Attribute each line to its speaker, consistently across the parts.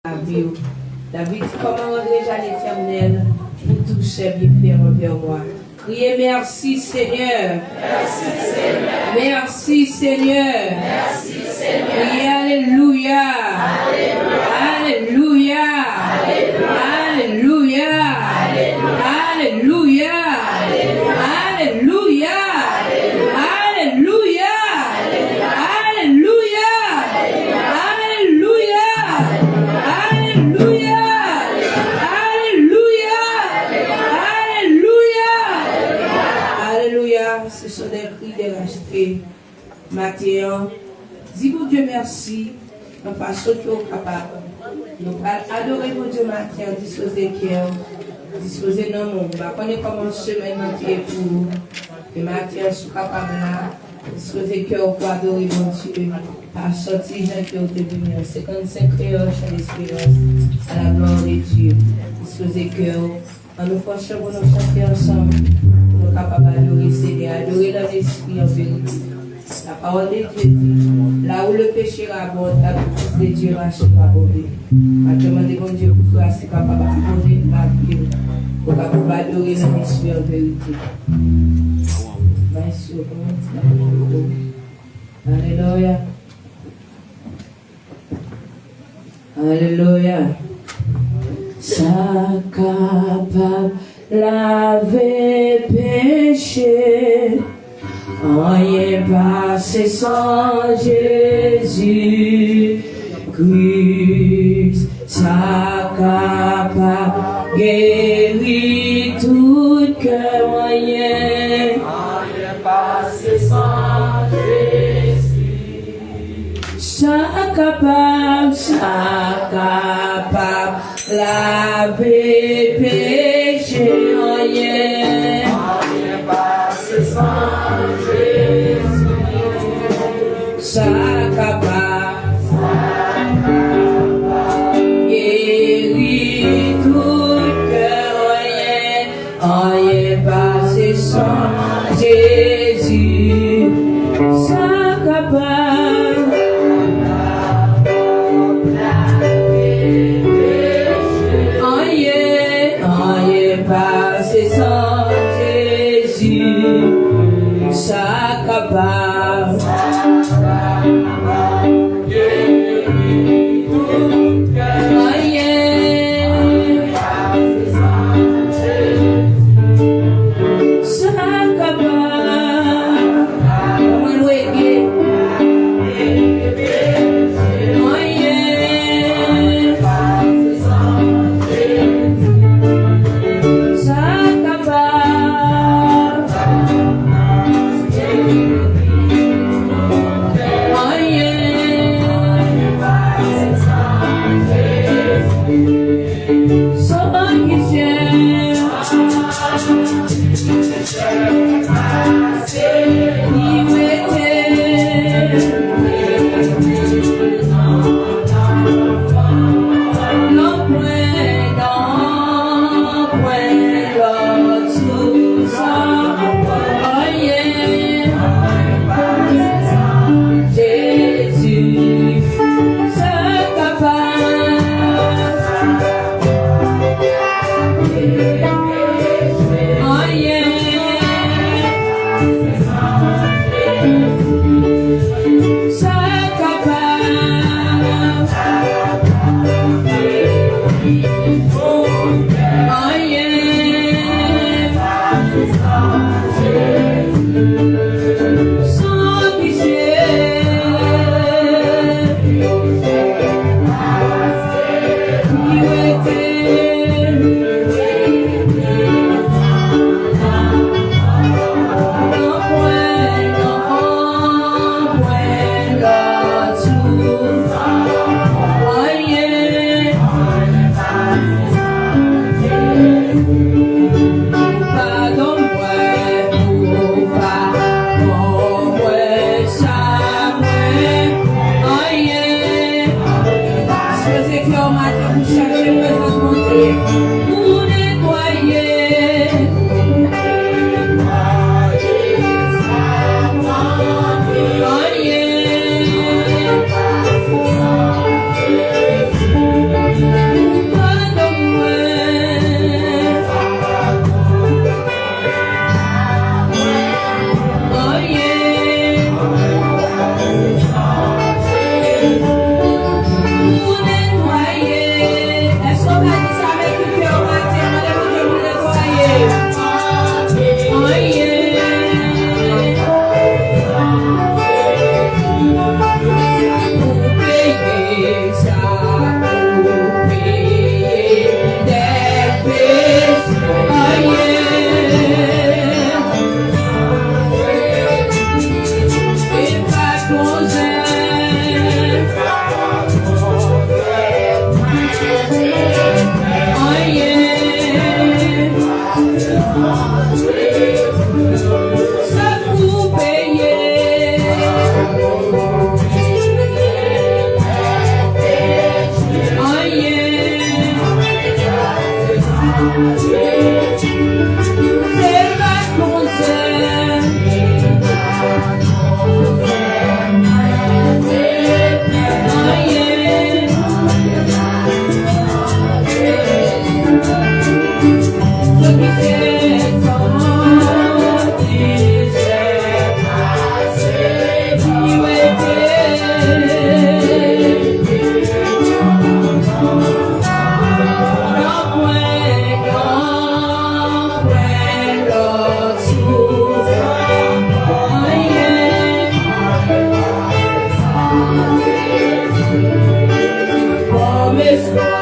Speaker 1: David dit comment rendrai-je à l'Éternel pour tous ses bienfaits envers moi. Criez merci Seigneur.
Speaker 2: Merci Seigneur.
Speaker 1: Merci Seigneur.
Speaker 2: Merci Seigneur.
Speaker 1: Criez Alléluia.
Speaker 2: Alléluia.
Speaker 1: Alléluia. Alléluia. Alléluia. Alléluia. Alléluia. Alléluia. Alléluia. Alléluia. Ce sont des cris de racheter. Matthieu, dis mon Dieu merci. De façon que vous êtes capable. Nous allons adorer mon Dieu matin, disposer cœur, disposer nos mondes. On est comme une semaine entière pour vous. Et matin, sous capable là, disposer cœur pour adorer mon Dieu. Par sortir, j'ai cœur de lumière. 55 créoles, chant d'espérance, à la gloire de Dieu. Disposer cœur. En nous forçant pour nous chanter ensemble, pour nous capables d'adorer Seigneur, adorer dans l'esprit en vérité. La parole de Dieu dit, là où le péché abonde, la puissance de Dieu rachète abonder. À demander mon Dieu pour toi, c'est capable d'abonder ma vie, pour capable d'adorer dans l'esprit en vérité. Maestro, Alléluia. Alléluia. Ça capable laver péché. Rien passé sans Jésus Christ, ça capable guérir tout cœur. Rien passé sans Jésus, ça capable laver péché. Rien passé sans ça capable guérir tout cœur. Rien passé sans Jésus. Ça capable rien passé sans Jésus. Ça capable Yeah.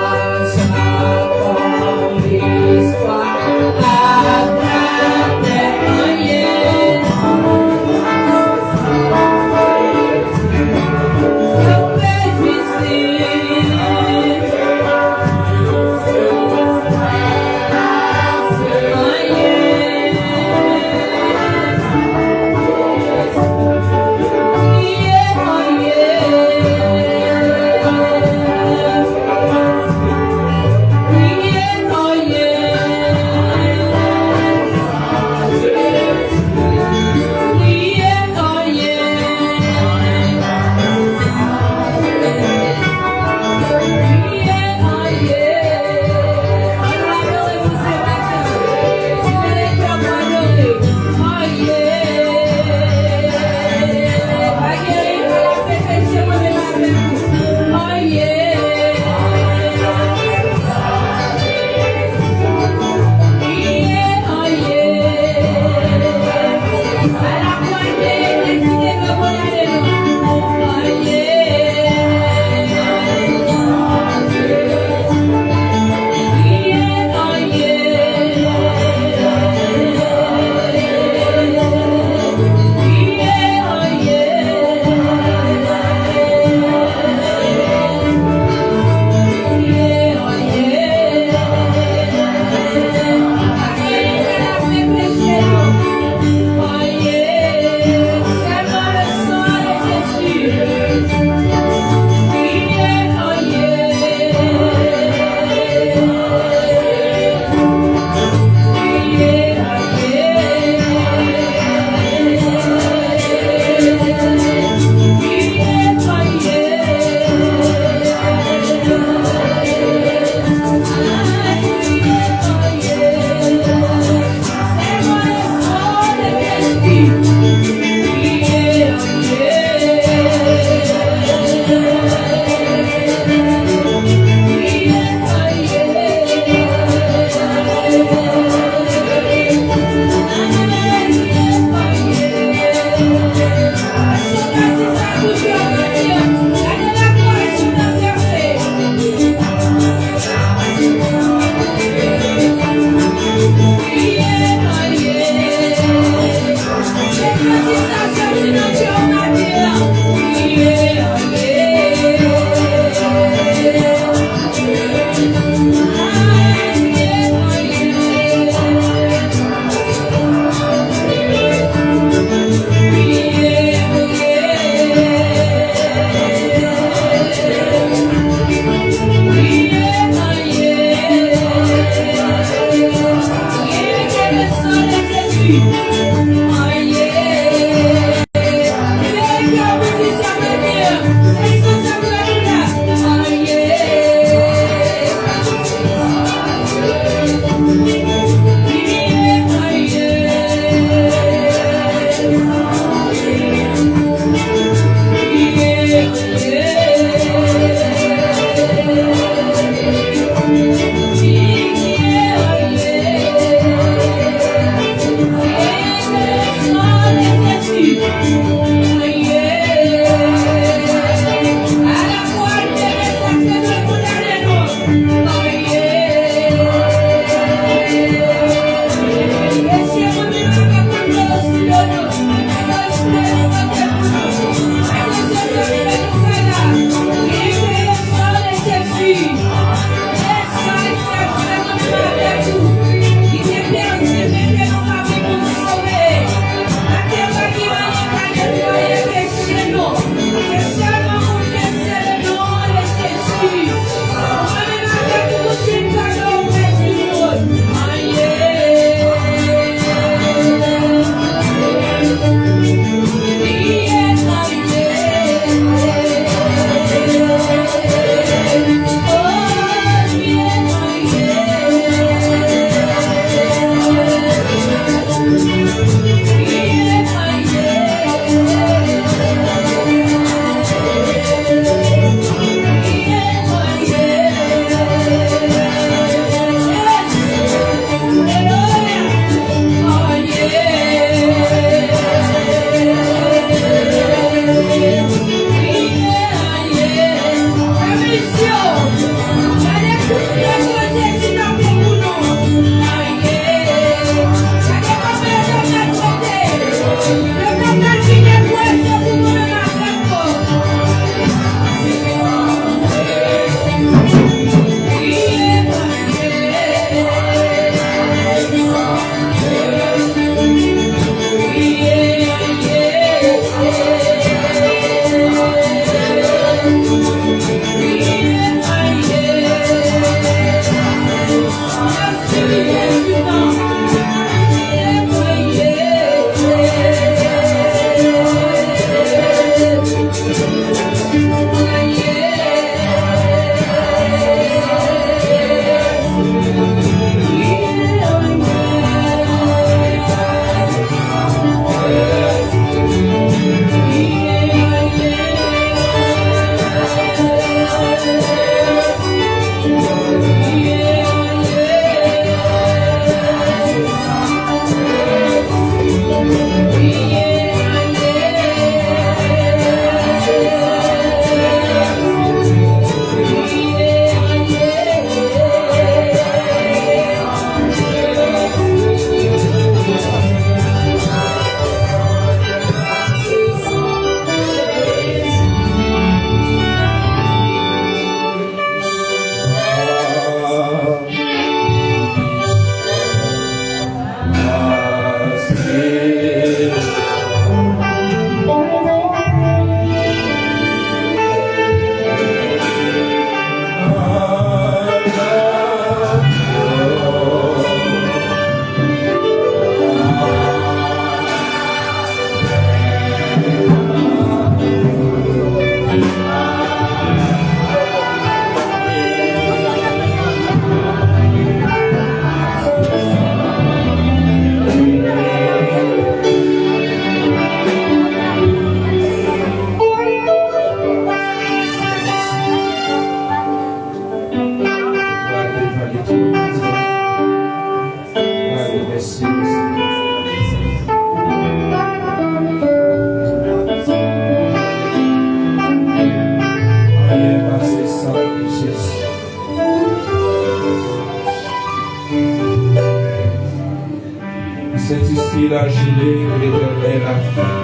Speaker 3: il a gelé, que l'Éternel a fait.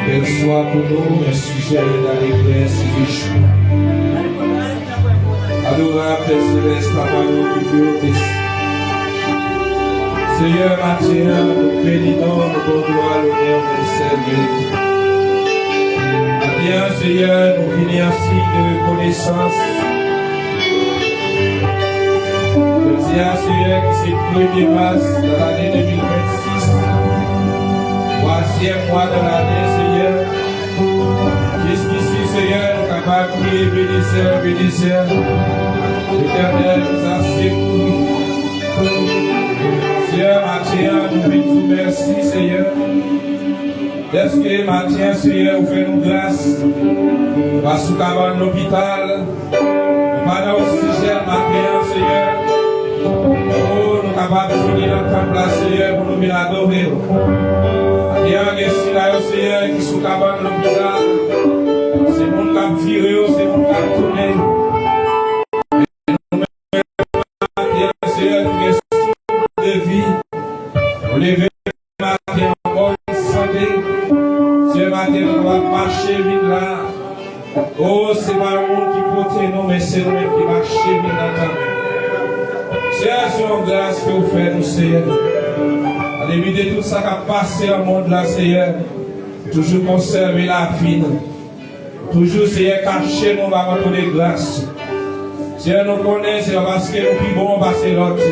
Speaker 3: Qu'elle soit pour nous un sujet d'allégresse et de joie. Adorable Père Céleste, Papa, nous qui Dieu, Seigneur, matin, nous bénissons, nous bon gloire, l'honneur, nous servir. Bien, Seigneur, nous venons en signe de reconnaissance. Je dis à Seigneur que c'est le 1er mars de l'année 2026, troisième mois de l'année, Seigneur. Jusqu'ici, Seigneur, nous sommes capables de prier, bénisseur. L'Éternel nous a secourus. Seigneur, matin, nous vous merci, Seigneur. Est-ce que matin, Seigneur, vous faites nous grâce? Parce que dans l'hôpital, nous pas dans l'oxygène matin, Seigneur. Oh, nous sommes capables de finir notre place, Seigneur, pour nous bien adorer. Il y a des Seigneur, qui sont capables de l'hôpital. C'est mon cap viré, c'est mon cap tourné. Seigneur, nous sommes de vie. Nous levons matin en bonne santé. Ce matin, on va marcher vite là. Oh, c'est pas le monde qui porte nous, mais c'est nous-mêmes qui marchons vite là. C'est une grâce que vous faites, nous, Seigneur. À début de tout ça qui a passé au monde là, Seigneur, toujours conserver la vie. Toujours, Seigneur, cacher nous par votre grâce. Seigneur, nous connaissons, parce que nous vivons passer l'autre.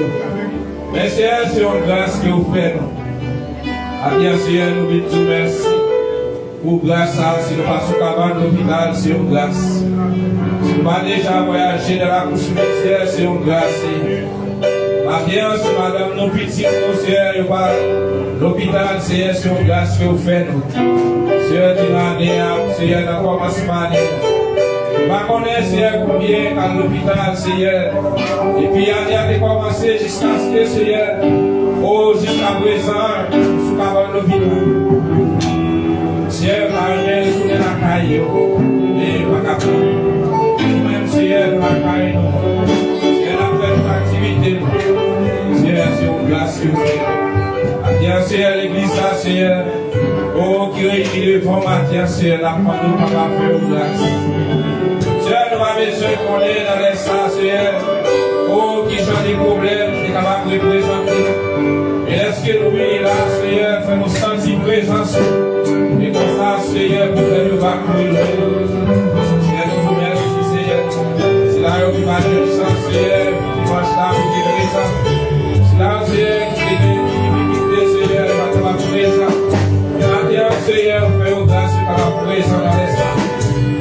Speaker 3: Mais Seigneur, c'est une grâce que vous faites. À bien, Seigneur, nous vous disons merci. Pour grâce à si nous passons avant l'hôpital, c'est une grâce. Si nous n'avons pas déjà voyagé dans la course cimetière, c'est une grâce. À bien, si madame, nos petits conseillers, l'hôpital, c'est une grâce que vous faites. Seigneur, tu l'as dit, Seigneur, dans le commencement. Je ne connais pas combien à l'hôpital, Seigneur. Et puis, il y a des commencés jusqu'à ce que, Seigneur, oh, jusqu'à présent, nous sommes à l'hôpital. Seigneur, parlez, nous sommes la caille. Et pas capable. Nous-mêmes, Seigneur, la caille. Seigneur, la fait notre activité. Seigneur, c'est une grâce que vous faites. Bien, Seigneur, l'église, Seigneur. Oh, qui réunit devant matin, Seigneur, la prendre, nous ne pas faire une grâce. Seigneur, nous avons besoin qu'on est dans les sangs, Seigneur. Oh, qui ont des problèmes, qui sont capables de représenter. Et est-ce que nous venons là, Seigneur, faire nous sentir présence. Et comme ça, Seigneur, pour que nous va courir. Seigneur, nous vous remercie, Seieur. C'est là où nous allons le sang, Seieur, qui mange là, qui est présent. C'est là, Seieur, qui est Seigneur, qui va présent. Et maintenant, Seieur, fais aux grâces qui va présent dans les sangs.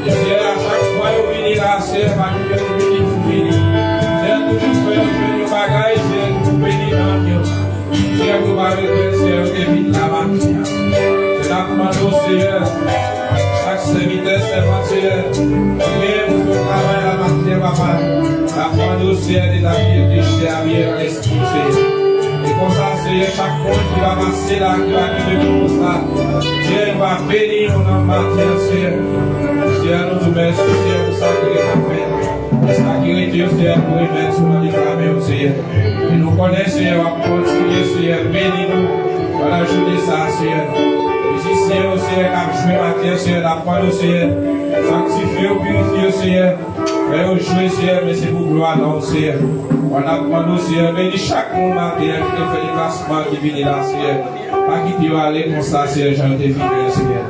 Speaker 3: Et Seieur, à chaque fois, nous venons là, Seieur, va nous venir pour venir. Seieur, nous nous faisons nos bagages, Seieur, nous bénissons dans Dieu. Seigneur, nous va regarder, Seieur, évite la machine. C'est là pour nous, Seieur. Chaque serviteur, Seigneur, priez pour le travail la machine, papa. La foi nous, Seieur, des amis, des chers, à l'esprit, Seieur. Et comme ça, Seigneur, chaque monde qui va passer là, qui va vivre comme ça, Dieu va bénir nos matin, Seigneur. Seigneur, nous vous remercions, Seigneur, pour ça que nous avons fait. Ça qui est Dieu, Seigneur, pour remettre sur notre famille, Seigneur. Et nous connaissons, Seigneur, à continuer, Seigneur, bénis-nous dans la journée, ça, Seigneur. Et si Seigneur, Seigneur, qui a joué matin, Seigneur, la parole, Seigneur, sanctifié, purifié, Seigneur. Fais-nous jouer, Seigneur, mais c'est pour gloire, non, Seieur. On a demandé, Seieur, bénis chaque monde matin qui fait des classements qui viennent là, Seieur. Pas qui tu vas aller comme ça, Seieur, j'en ai fini, Seigneur.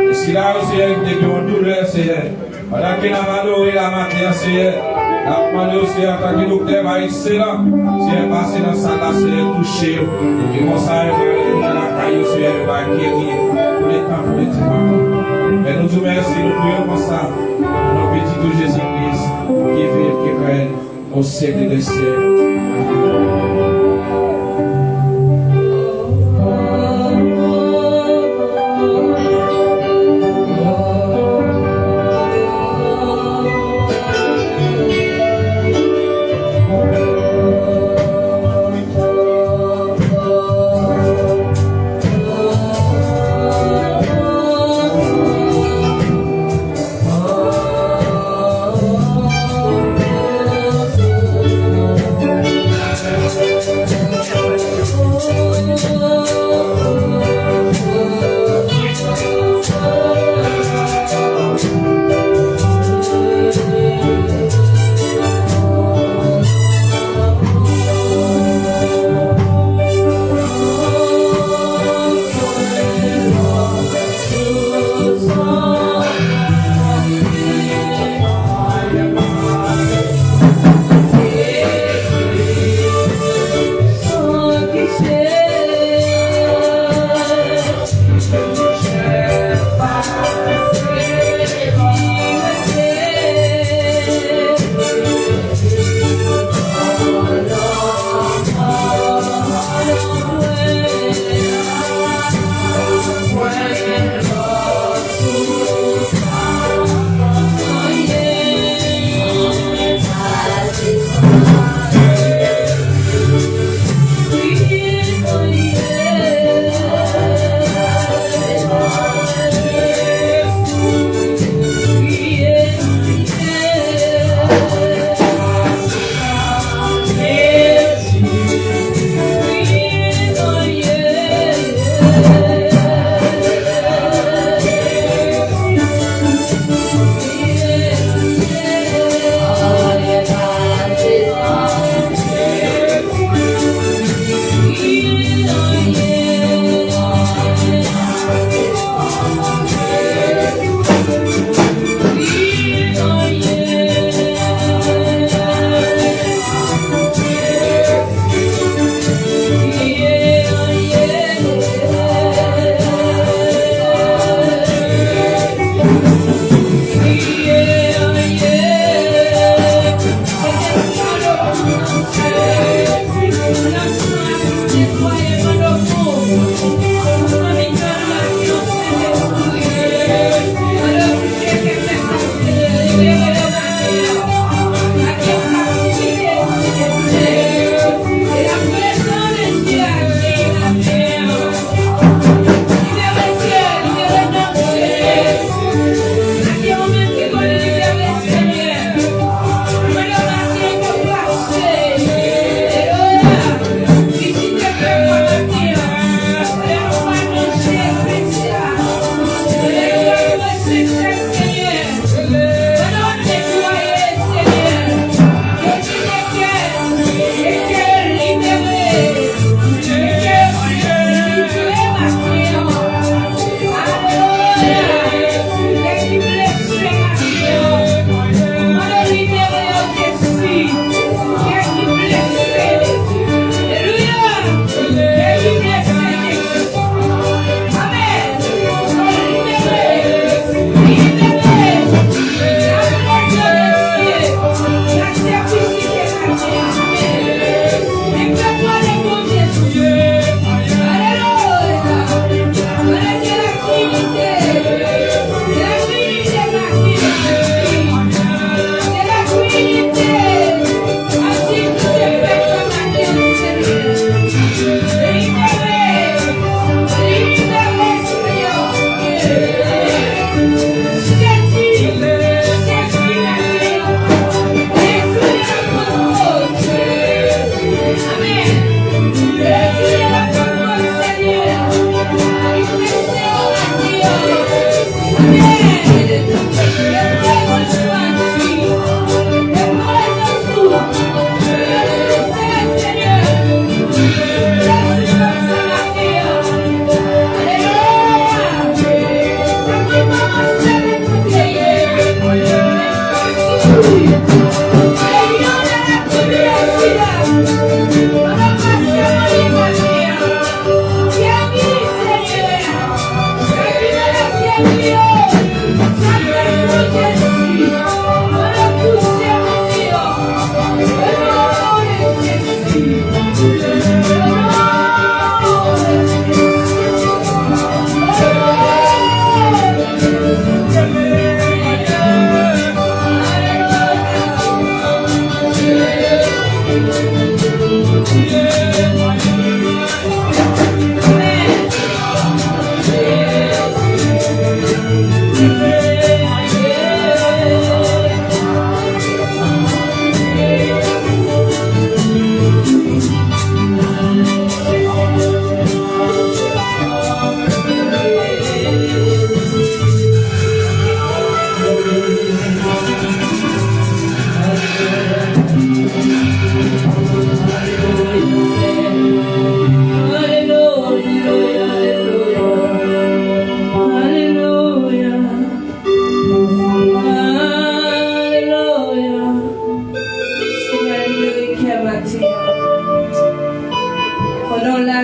Speaker 3: Et si là, Seieur, qui te donne douleur, Seieur. Pendant qu'il a adoré la matin, Seieur. La demandé, Seieur, tant que le docteur va excellent. Seieur, passer dans sa salle, Seieur, toucher. Et comme ça, il va aller dans la caille, Seieur, il va guérir. Pour les temps, pour les temps. Mais nous vous remercions, nous prions comme ça. Nos petits de Jésus-Christ, qui vivent, qui règnent au siècle des siècles.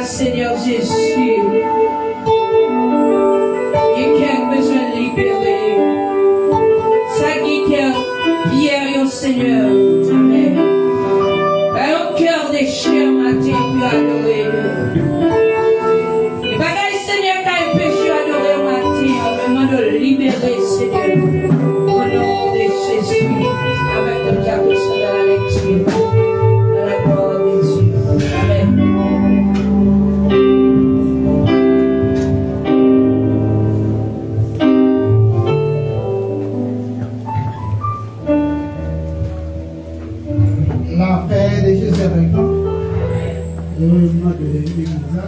Speaker 1: Seigneur Jésus, il y a besoin de libérer. Ça qui est hier, Seigneur. Amen. Un cœur déchiré matin pour adorer. Et pas que Seigneur qui a péché adorer matin, mais de libérer, Seigneur. Au nom de Jésus, avec le diable dans la lecture, dans la parole de Dieu. Amen.
Speaker 4: La paix de Jésus avec nous.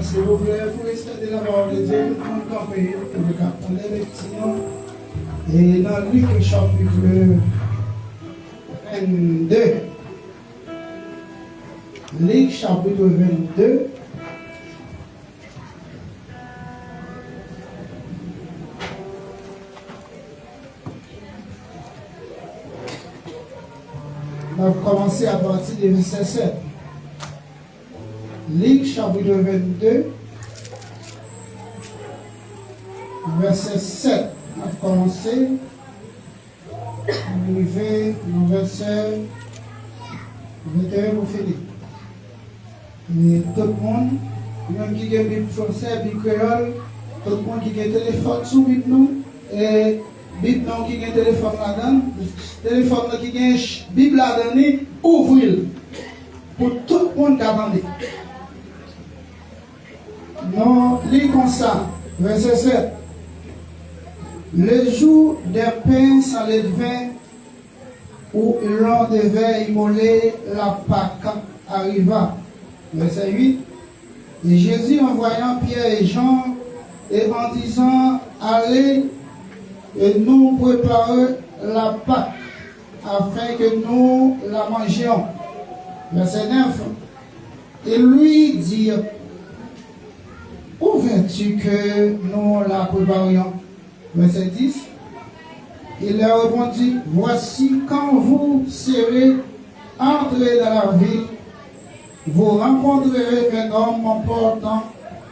Speaker 4: S'il vous plaît, pour rester de la parole de Dieu, nous allons camper pour le cap. On est sinon. Et dans Luc chapitre 22. Luc chapitre 22. On va commencer à partir du verset 7. Luc chapitre 22, verset 7. On va commencer. On va arriver au verset 21 pour finir. Mais tout le monde, même qui a une Bible française, Bible créole, tout le monde qui a un téléphone sous Bible nous, et Bible non qui a un téléphone là-dedans, téléphone qui a une Bible là-dedans, ouvrez-le. Pour tout le monde qui attend. Non, lis comme ça, verset 7. Le jour des pains sans levain, où l'on devait immoler la Pâque, arriva. Verset 8. Et Jésus, en voyant Pierre et Jean, et en disant, allez, et nous préparer la Pâque, afin que nous la mangions. Verset 9. Et lui dit, où veux-tu que nous la préparions? Verset 10. Il leur répondit, voici quand vous serez entrés dans la ville, vous rencontrerez un homme portant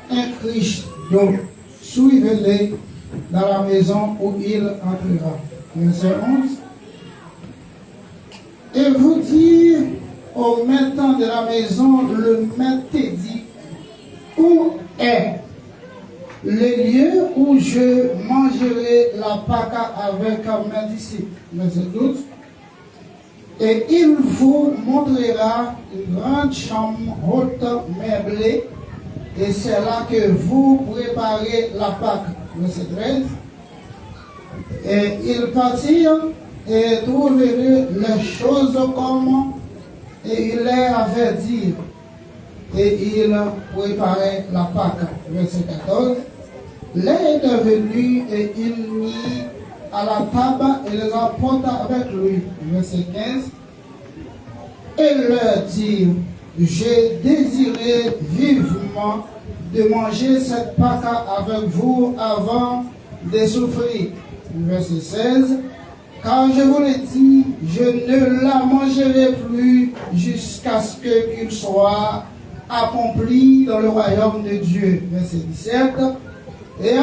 Speaker 4: un criche d'eau. Suivez-le dans la maison où il entrera. Verset 11. Et vous dire au maître de la maison, le maître dit, où est le lieu où je mangerai la Pâque avec mes disciples? Verset 12. Et il vous montrera une grande chambre haute meublée, et c'est là que vous préparez la Pâque. Verset 13. Et ils partirent et trouvèrent les choses comme et il leur avait dit, et il préparait la Pâque. Verset 14. L'heure était venue et il mit à la table et les apporta avec lui. Verset 15. Et leur dit, j'ai désiré vivement de manger cette Pâque avec vous avant de souffrir. Verset 16. Car je vous l'ai dit, je ne la mangerai plus jusqu'à ce qu'il soit accompli dans le royaume de Dieu. Verset 17. Et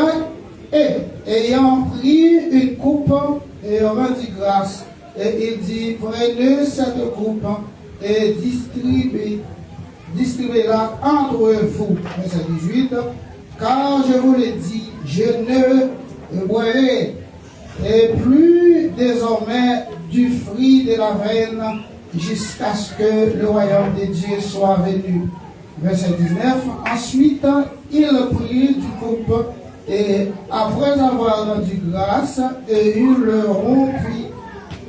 Speaker 4: ayant pris une coupe et rendit grâce, et il dit, prenez cette coupe et distribuez-la entre vous. Verset 18. Car je vous l'ai dit, je ne boirai et plus désormais du fruit de la reine jusqu'à ce que le royaume de Dieu soit venu. Verset 19. Ensuite, il prit du coupe et après avoir rendu grâce, et il le rompit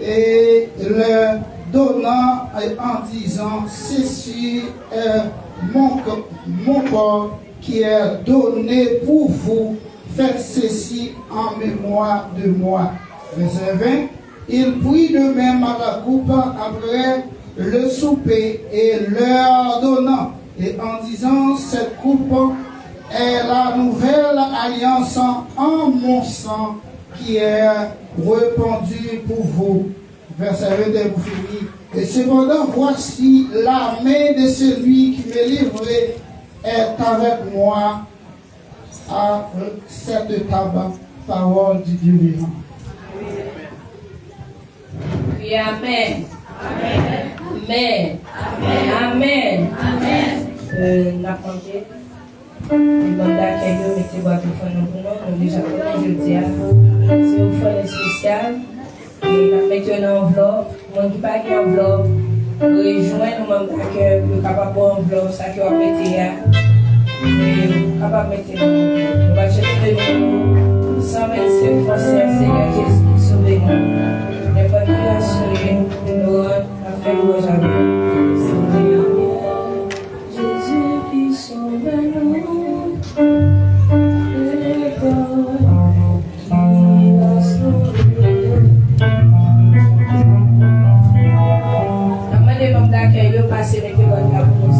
Speaker 4: et le donnant en disant, ceci est mon corps qui est donné pour vous, faites ceci en mémoire de moi. Verset 20. Il prit de même à la coupe après le souper et leur donnant, et en disant, cette coupe est la nouvelle alliance en mon sang qui est répandu pour vous. Verset 22, vous finissez. Et cependant, voici la main de celui qui me livrait est avec moi à cette table. Parole du Dieu vivant.
Speaker 1: Oui, amen. Amen. Amen. Amen. N'a pas dit. Le monde d'accueil, mettez-vous à tout faire nous déjà connaissons je dis. Si vous faites spécial, et mettez une enveloppe, moi qui pas une enveloppe, rejoindre nous membres d'accueil, nous capable de enveloppe, ça qui va mettre là. Nous capable de mettre là. Nous va chercher le 125 Français, Seigneur Jésus, sauvez-nous. N'importe qui a sauvé, nous a fait louange à vous. Jésus qui sauve nous. Passez avec le bon pour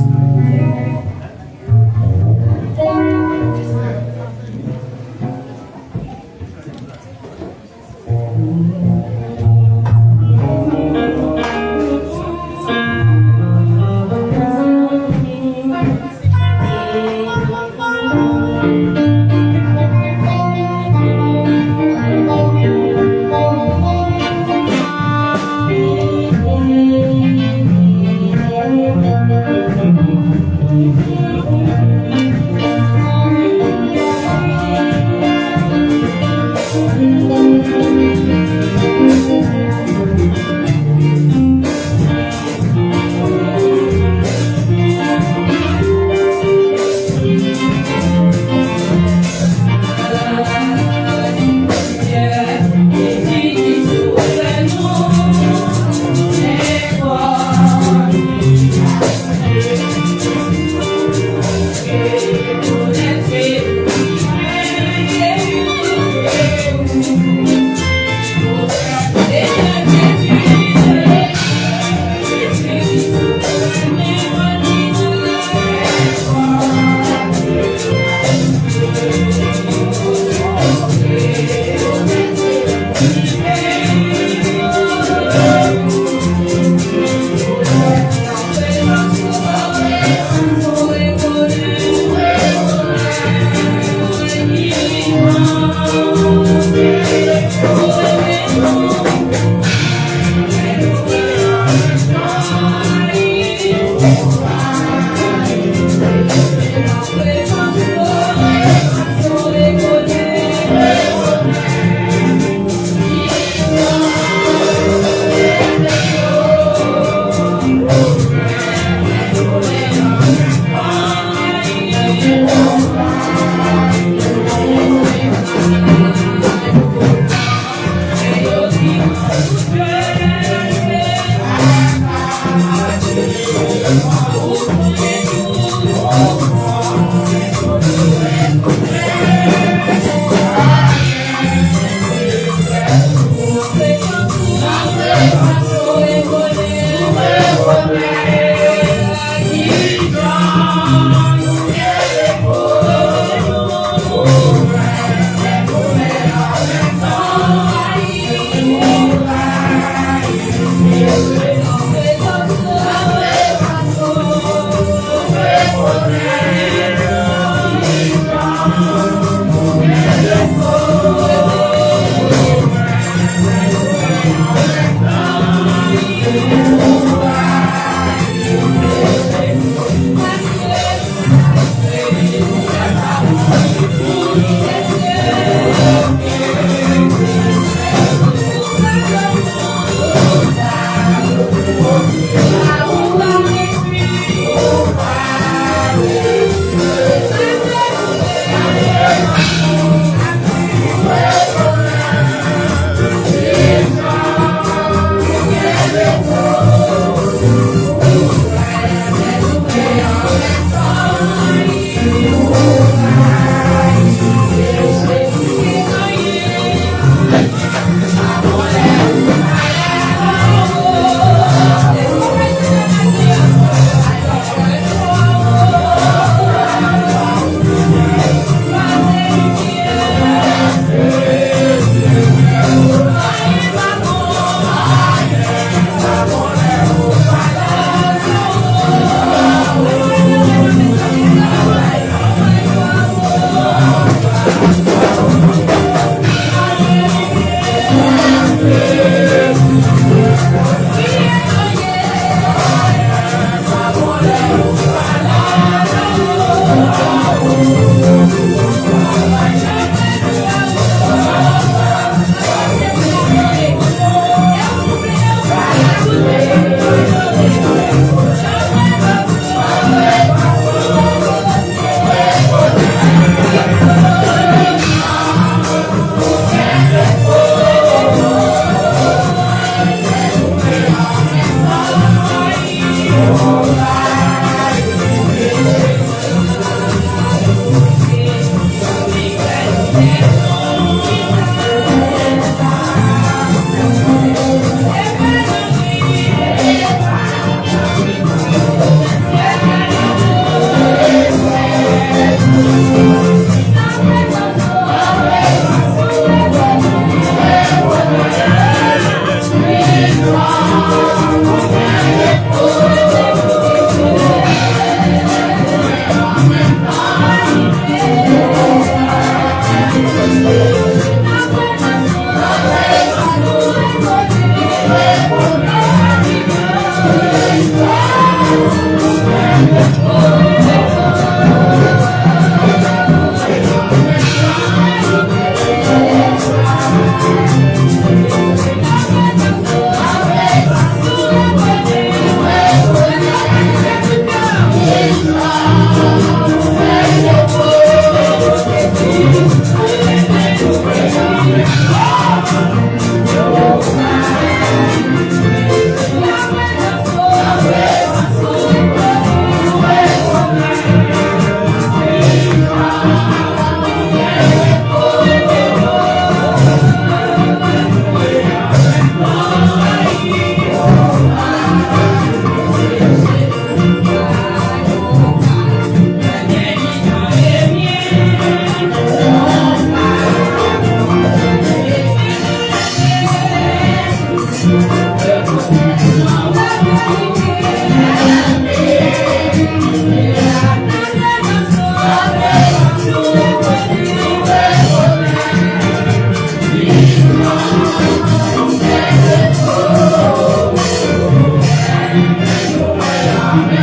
Speaker 5: Thank you.